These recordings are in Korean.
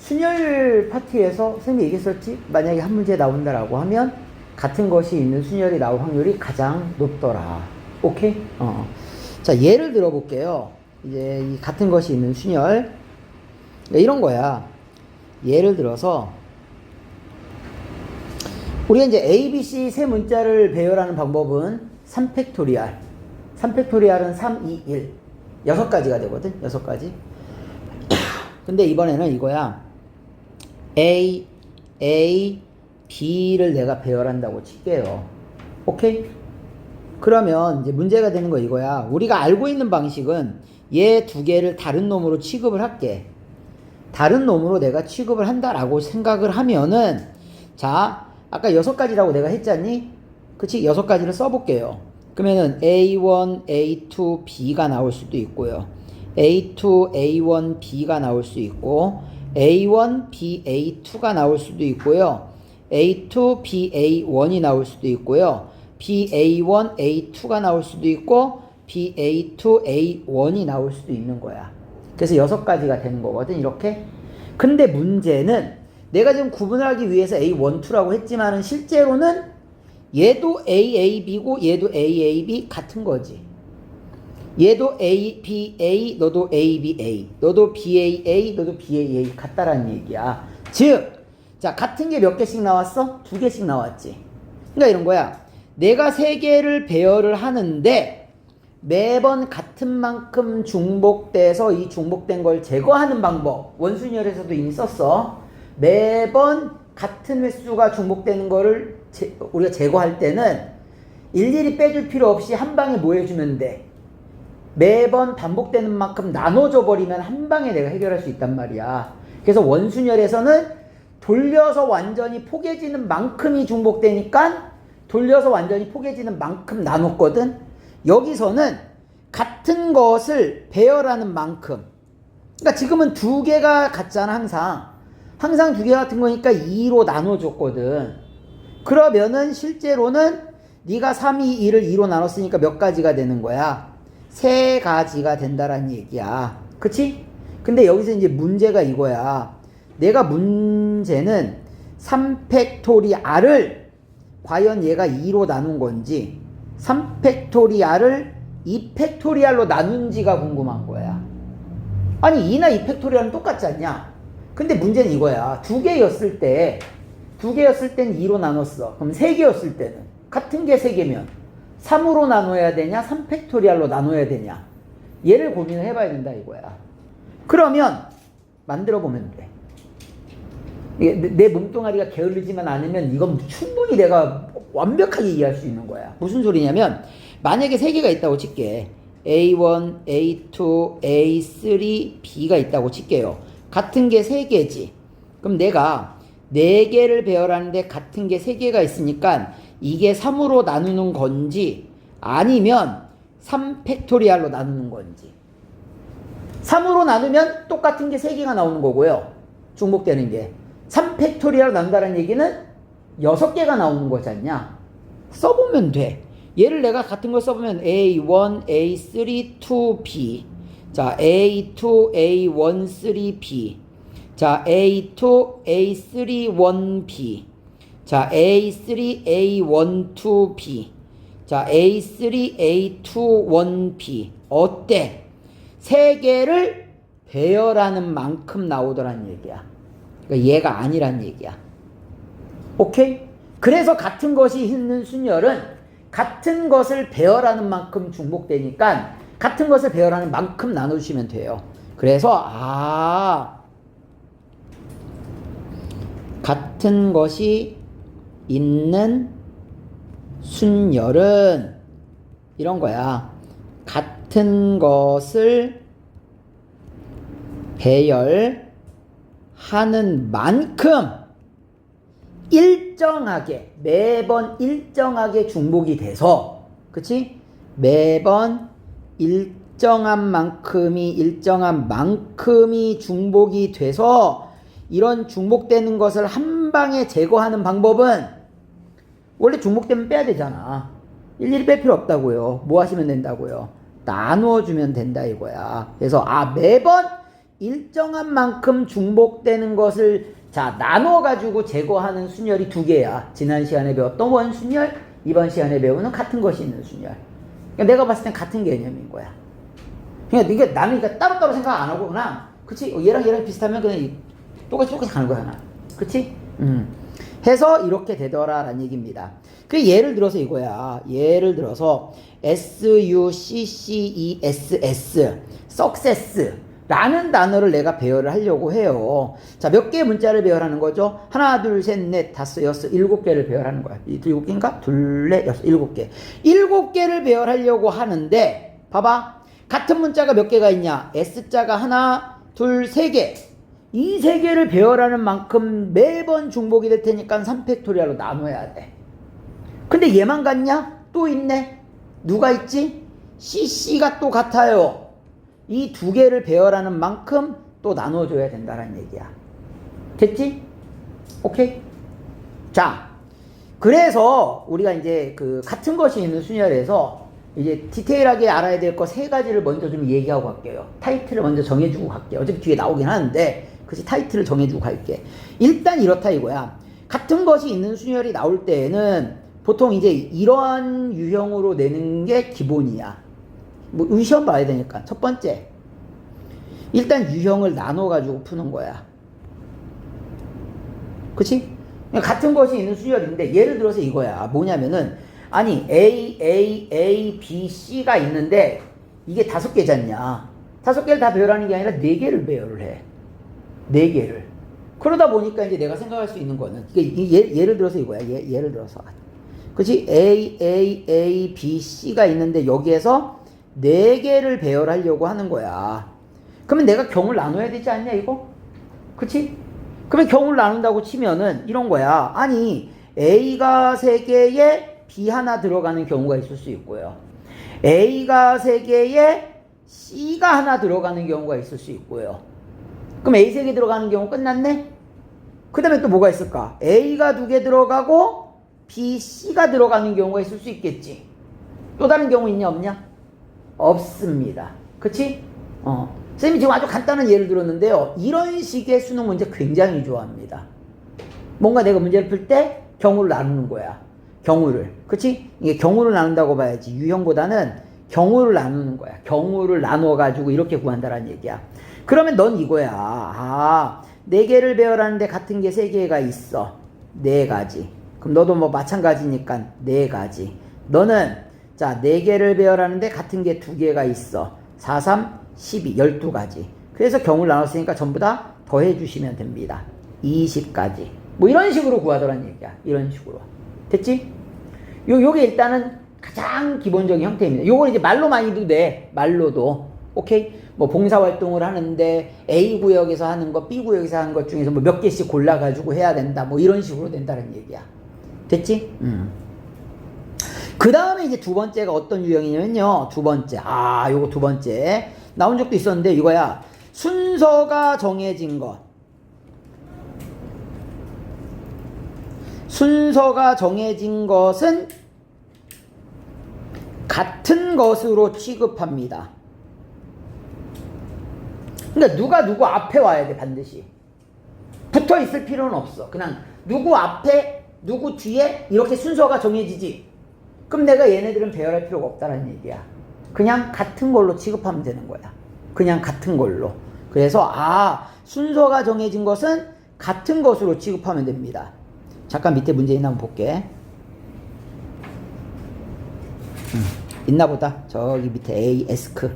순열 파트에서 선생님이 얘기했었지? 만약에 한 문제 나온다라고 하면 같은 것이 있는 순열이 나올 확률이 가장 높더라. 오케이? 자, 예를 들어 볼게요. 이제 이 같은 것이 있는 순열. 이런 거야. 예를 들어서 우리가 이제 A, B, C 세 문자를 배열하는 방법은 3팩토리얼. 3팩토리얼은 3, 2, 1. 6가지가 되거든. 6가지. 근데 이번에는 이거야. A, B를 내가 배열한다고 칠게요. 오케이? 그러면 이제 문제가 되는 거 이거야. 우리가 알고 있는 방식은 얘 두 개를 다른 놈으로 취급을 할게. 다른 놈으로 내가 취급을 한다라고 생각을 하면은, 자, 아까 6가지라고 내가 했잖니? 그치? 6가지를 써볼게요. 그러면은 A1, A2, B가 나올 수도 있고요. A2, A1, B가 나올 수 있고, A1, B, A2가 나올 수도 있고요. A2, B, A1이 나올 수도 있고요. B, A1, A2가 나올 수도 있고, B, A2, A1이 나올 수도 있는 거야. 그래서 6가지가 되는 거거든, 이렇게. 근데 문제는 내가 지금 구분을 하기 위해서 A1, 2라고 했지만은 실제로는 얘도 AAB고 얘도 AAB 같은 거지. 얘도 ABA, 너도 ABA, 너도 BAA, 너도 BAA 같다라는 얘기야. 즉, 자, 같은 게 몇 개씩 나왔어? 2개씩 나왔지. 그러니까 이런 거야. 내가 3개를 배열을 하는데 매번 같은 만큼 중복돼서 이 중복된 걸 제거하는 방법. 원순열에서도 이미 썼어. 매번 같은 횟수가 중복되는 거를 우리가 제거할 때는 일일이 빼줄 필요 없이 한 방에 뭐 해주면 돼? 매번 반복되는 만큼 나눠줘 버리면 한 방에 내가 해결할 수 있단 말이야. 그래서 원순열에서는 돌려서 완전히 포개지는 만큼이 중복되니까 돌려서 완전히 포개지는 만큼 나눴거든. 여기서는 같은 것을 배열하는 만큼, 그러니까 지금은 2개가 같잖아. 항상 2개 같은 거니까 2로 나눠줬거든. 그러면은 실제로는 네가 3, 2, 1을 2로 나눴으니까 몇 가지가 되는 거야? 3가지가 된다라는 얘기야. 그치? 근데 여기서 이제 문제가 이거야. 내가 문제는 3팩토리알을 과연 얘가 2로 나눈 건지 3팩토리알을 2팩토리알로 나눈지가 궁금한 거야. 아니 2나 2팩토리알은 똑같지 않냐? 근데 문제는 이거야. 2개였을 땐 2로 나눴어. 그럼 3개였을 때는 같은 게 3개면 3으로 나눠야 되냐? 3팩토리알로 나눠야 되냐? 얘를 고민을 해봐야 된다 이거야. 그러면 만들어 보면 돼. 내 몸뚱아리가 게을르지만 않으면 이건 충분히 내가 완벽하게 이해할 수 있는 거야. 무슨 소리냐면 만약에 3개가 있다고 칠게. A1, A2, A3, B가 있다고 칠게요. 같은 게 3개지. 그럼 내가 4개를 배열하는데 같은 게 3개가 있으니까 이게 3으로 나누는 건지 아니면 3팩토리알로 나누는 건지. 3으로 나누면 똑같은 게 3개가 나오는 거고요. 중복되는 게. 3팩토리알로 나눈다는 얘기는 6개가 나오는 거잖냐. 써보면 돼. 얘를 내가 같은 걸 써보면 A1, A3, 2B. 자, A2, A1, 3B. 자, A2, A3, 1B. 자, A3, A1, 2B. 자, A3, A2, 1B. 어때? 3개를 배열하는 만큼 나오더란 얘기야. 그러니까 얘가 아니란 얘기야. 오케이? 그래서 같은 것이 있는 순열은 같은 것을 배열하는 만큼 중복되니까 같은 것을 배열하는 만큼 나눠주시면 돼요. 그래서 같은 것이 있는 순열은 이런 거야. 같은 것을 배열하는 만큼 일정하게 매번 일정하게 중복이 돼서, 그치? 매번 일정한 만큼이 중복이 돼서 이런 중복되는 것을 한 방에 제거하는 방법은 원래 중복되면 빼야 되잖아. 일일이 뺄 필요 없다고요. 뭐 하시면 된다고요? 나누어주면 된다 이거야. 그래서 매번 일정한 만큼 중복되는 것을 자 나눠가지고 제거하는 순열이 두 개야. 지난 시간에 배웠던 원순열, 이번 시간에 배우는 같은 것이 있는 순열. 그러니까 내가 봤을 땐 같은 개념인 거야. 그러니까 이게 나는 그러니까 따로따로 생각 안 하고 그냥 그치? 얘랑 비슷하면 그냥 똑같이 가는 거야. 나. 그치? 해서 이렇게 되더라라는 얘기입니다. 그 예를 들어서 이거야. 예를 들어서 SUCCESS success라는 단어를 내가 배열을 하려고 해요. 자, 몇 개의 문자를 배열하는 거죠? 하나, 둘, 셋, 넷, 다섯, 여섯, 일곱 개를 배열하는 거야. 일곱 개인가? 둘, 넷, 여섯, 일곱 개. 일곱 개를 배열하려고 하는데 봐봐. 같은 문자가 몇 개가 있냐? S자가 하나, 둘, 세 개. 이 세 개를 배열하는 만큼 매번 중복이 될 테니까 3팩토리얼로 나눠야 돼. 근데 얘만 같냐? 또 있네. 누가 있지? CC가 또 같아요. 이 두 개를 배열하는 만큼 또 나눠줘야 된다는 얘기야. 됐지? 오케이? 자, 그래서 우리가 이제 그 같은 것이 있는 순열에서 이제 디테일하게 알아야 될 거 세 가지를 먼저 좀 얘기하고 갈게요. 타이틀을 먼저 정해주고 갈게요. 어차피 뒤에 나오긴 하는데 그치 타이틀을 정해주고 갈게. 일단 이렇다 이거야. 같은 것이 있는 순열이 나올 때에는 보통 이제 이러한 유형으로 내는 게 기본이야. 뭐 시험 봐야 되니까. 첫 번째, 일단 유형을 나눠가지고 푸는 거야. 그치? 같은 것이 있는 순열인데 예를 들어서 이거야. 뭐냐면은 아니 A, B, C가 있는데 이게 5개잖냐. 5개를 다 배열하는 게 아니라 4개를 배열을 해. 4개를. 그러다 보니까 이제 내가 생각할 수 있는 거는 이게 예를 들어서 이거야. 예를 들어서 그치? A, B, C가 있는데 여기에서 4개를 배열하려고 하는 거야. 그러면 내가 경우를 나눠야 되지 않냐 이거? 그치? 그러면 경우를 나눈다고 치면은 이런 거야. 아니 A가 3개에 B 하나 들어가는 경우가 있을 수 있고요. A가 3개에 C가 하나 들어가는 경우가 있을 수 있고요. 그럼 A 3개 들어가는 경우 끝났네? 그 다음에 또 뭐가 있을까? A가 2개 들어가고 B, C가 들어가는 경우가 있을 수 있겠지. 또 다른 경우 있냐 없냐? 없습니다. 그치? 선생님이 지금 아주 간단한 예를 들었는데요. 이런 식의 수능 문제 굉장히 좋아합니다. 뭔가 내가 문제를 풀 때 경우를 나누는 거야. 경우를. 그치? 이게 경우를 나눈다고 봐야지. 유형보다는 경우를 나누는 거야. 경우를 나눠가지고 이렇게 구한다라는 얘기야. 그러면 넌 이거야. 4개를 배열하는데 같은 게 3개가 있어. 4가지. 그럼 너도 뭐 마찬가지니까 4가지. 너는 자 4개를 배열하는데 같은 게 2개가 있어. 4, 3, 12, 12가지. 그래서 경우를 나눴으니까 전부 다 더해주시면 됩니다. 20가지. 뭐 이런 식으로 구하더란 얘기야. 이런 식으로. 됐지? 요게 일단은 가장 기본적인 형태입니다. 요걸 이제 말로 많이도 돼. 말로도. 오케이? 뭐 봉사활동을 하는데 A 구역에서 하는 거, B 구역에서 하는 것 중에서 뭐 몇 개씩 골라가지고 해야 된다. 뭐 이런 식으로 된다는 얘기야. 됐지? 그 다음에 이제 두 번째가 어떤 유형이냐면요. 두 번째. 요거 두 번째. 나온 적도 있었는데 이거야. 순서가 정해진 것. 순서가 정해진 것은 같은 것으로 취급합니다. 그러니까 누가 누구 앞에 와야 돼 반드시. 붙어 있을 필요는 없어. 그냥 누구 앞에 누구 뒤에 이렇게 순서가 정해지지. 그럼 내가 얘네들은 배열할 필요가 없다는 얘기야. 그냥 같은 걸로 취급하면 되는 거야. 그냥 같은 걸로. 그래서 순서가 정해진 것은 같은 것으로 취급하면 됩니다. 잠깐 밑에 문제 있나 한번 볼게. 있나 보다. 저기 밑에 A, 에스크.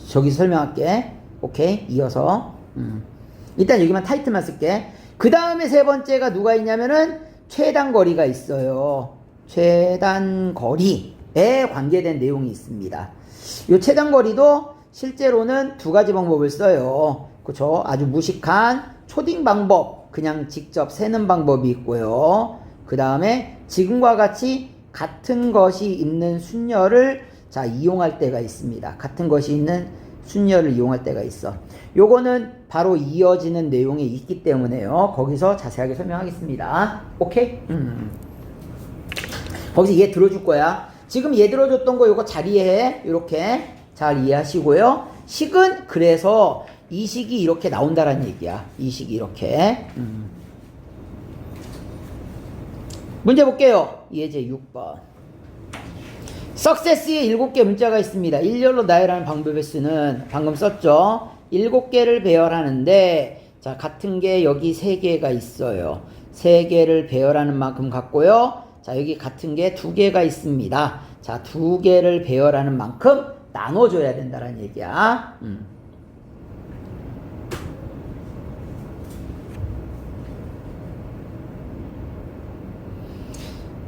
저기 설명할게. 오케이. 이어서. 일단 여기만 타이틀만 쓸게. 그 다음에 세 번째가 누가 있냐면은 최단거리가 있어요. 최단거리에 관계된 내용이 있습니다. 이 최단거리도 실제로는 두 가지 방법을 써요. 그쵸? 아주 무식한 초딩 방법, 그냥 직접 세는 방법이 있고요. 그 다음에 지금과 같이 같은 것이 있는 순열을 이용할 때가 있습니다. 같은 것이 있는 순열을 이용할 때가 있어. 요거는 바로 이어지는 내용이 있기 때문에요. 거기서 자세하게 설명하겠습니다. 오케이? 거기서 얘 들어줄 거야. 지금 얘 들어줬던 거 요거 잘 이해해. 요렇게 잘 이해하시고요. 식은 그래서 이 식이 이렇게 나온다라는 얘기야. 이 식이 이렇게. 문제 볼게요. 예제 6번. 석세스에 7개 문자가 있습니다. 일렬로 나열하는 방법의 수는 방금 썼죠. 7개를 배열하는데 자, 같은 게 여기 3개가 있어요. 3개를 배열하는 만큼 같고요. 자, 여기 같은 게 2개가 있습니다. 자, 2개를 배열하는 만큼 나눠줘야 된다는 얘기야.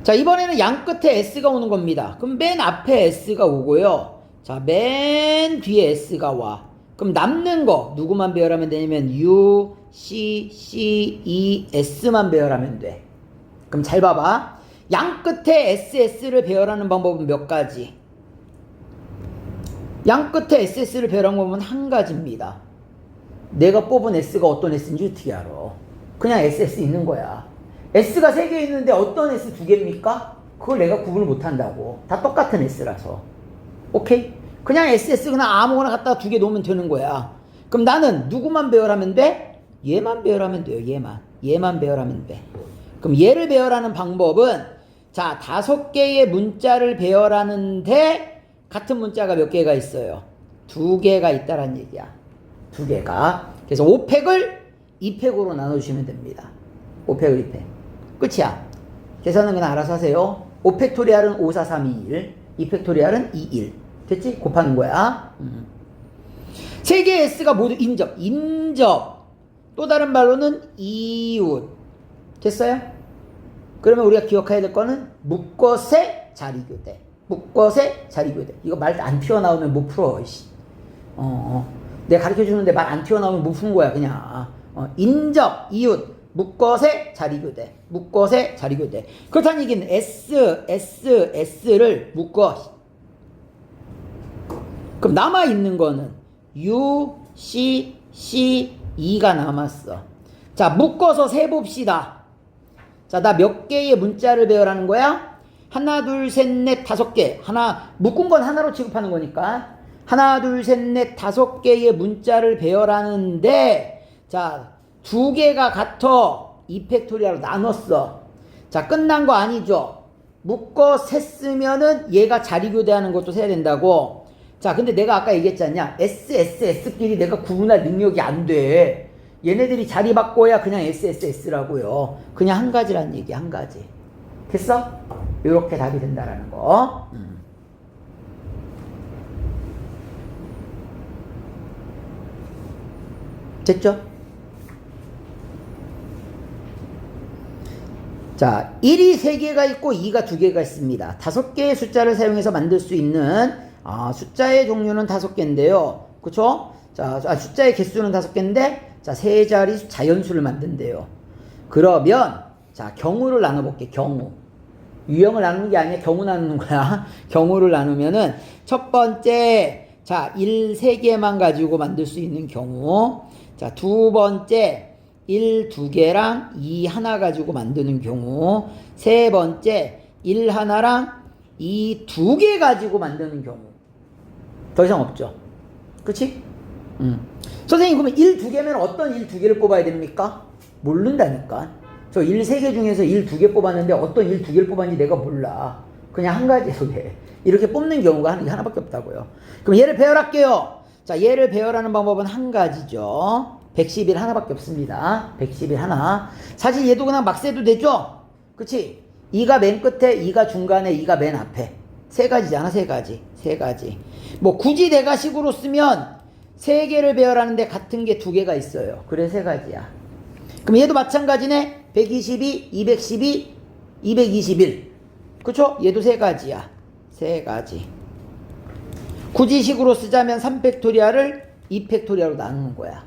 자, 이번에는 양 끝에 S가 오는 겁니다. 그럼 맨 앞에 S가 오고요. 자, 맨 뒤에 S가 와. 그럼 남는 거 누구만 배열하면 되냐면 U, C, C, E, S만 배열하면 돼. 그럼 잘 봐봐. 양 끝에 SS를 배열하는 방법은 몇 가지? 양 끝에 SS를 배열하는 방법은 한 가지입니다. 내가 뽑은 S가 어떤 S인지 어떻게 알아? 그냥 SS 있는 거야. S가 3개 있는데 어떤 S 2개입니까? 그걸 내가 구분을 못한다고. 다 똑같은 S라서. 오케이? 그냥 SS 그냥 아무거나 갖다가 2개 놓으면 되는 거야. 그럼 나는 누구만 배열하면 돼? 얘만 배열하면 돼요. 얘만 배열하면 돼. 그럼 얘를 배열하는 방법은 자, 5개의 문자를 배열하는데 같은 문자가 몇 개가 있어요? 2개가 있다란 얘기야. 2개가. 그래서 5팩을 2팩으로 나눠주시면 됩니다. 5팩을 2팩. 끝이야. 계산은 그냥 알아서 하세요. 5팩토리알은 5, 4, 3, 2, 1. 2팩토리알은 2, 1. 됐지? 곱하는 거야. 3개의 S가 모두 인접. 또 다른 말로는 이웃. 됐어요? 그러면 우리가 기억해야 될 거는 묶것의 자리교대. 묶것의 자리교대. 이거 말 안 튀어나오면 못 풀어. 내가 가르쳐주는데 말 안 튀어나오면 못 푼 거야 그냥. 인접, 이웃. 묶것의 자리교대. 묶것의 자리교대. 그렇다는 얘기는 S를 묶어. 그럼 남아있는 거는 U, C, C, E가 남았어. 자, 묶어서 세봅시다. 자, 나 몇 개의 문자를 배열하는 거야? 하나, 둘, 셋, 넷, 5개. 묶은 건 하나로 취급하는 거니까. 하나, 둘, 셋, 넷, 5개의 문자를 배열하는데, 자, 2개가 같아. 2팩토리얼로 나눴어. 자, 끝난 거 아니죠? 묶어 셌으면은 얘가 자리교대하는 것도 세야 된다고. 자, 근데 내가 아까 얘기했지 않냐? S끼리 내가 구분할 능력이 안 돼. 얘네들이 자리 바꿔야 그냥 SSS라고요. 그냥 한 가지란 얘기, 한 가지. 됐어? 요렇게 답이 된다라는 거. 됐죠? 자, 1이 3개가 있고 2가 2개가 있습니다. 5개의 숫자를 사용해서 만들 수 있는 숫자의 종류는 5개인데요. 그쵸? 자, 숫자의 개수는 5개인데 자, 3자리 자연수를 만든대요. 그러면 자, 경우를 나눠볼게. 경우. 유형을 나누는 게 아니라 경우 나누는 거야. 경우를 나누면은 첫 번째 자, 1 3개만 가지고 만들 수 있는 경우. 자, 두 번째 1 2개랑 2 하나 가지고 만드는 경우. 세 번째 1 하나랑 2 2개 가지고 만드는 경우. 더 이상 없죠. 그치? 선생님 그러면 1 2개면 어떤 1 2개를 뽑아야 됩니까? 모른다니까. 저 1 3개 중에서 1 2개 뽑았는데 어떤 1 2개를 뽑았는지 내가 몰라. 그냥 한 가지로 해. 이렇게 뽑는 경우가 하나밖에 없다고요. 그럼 얘를 배열할게요. 자, 얘를 배열하는 방법은 한 가지죠. 111 하나밖에 없습니다. 111 하나. 사실 얘도 그냥 막 세도 되죠? 그치? 2가 맨 끝에, 2가 중간에, 2가 맨 앞에. 3가지잖아, 3가지. 3가지. 뭐 굳이 내가 식으로 쓰면 3개를 배열하는데 같은 게 2개가 있어요. 그래 3가지야. 그럼 얘도 마찬가지네. 122, 212, 221. 그쵸? 얘도 3가지야. 3가지. 굳이 식으로 쓰자면 3팩토리알을 2팩토리알로 나누는 거야.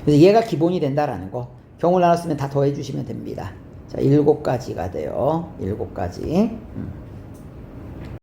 그래서 얘가 기본이 된다라는 거. 경우를 나눴으면 다 더해 주시면 됩니다. 자, 7가지가 돼요. 7가지.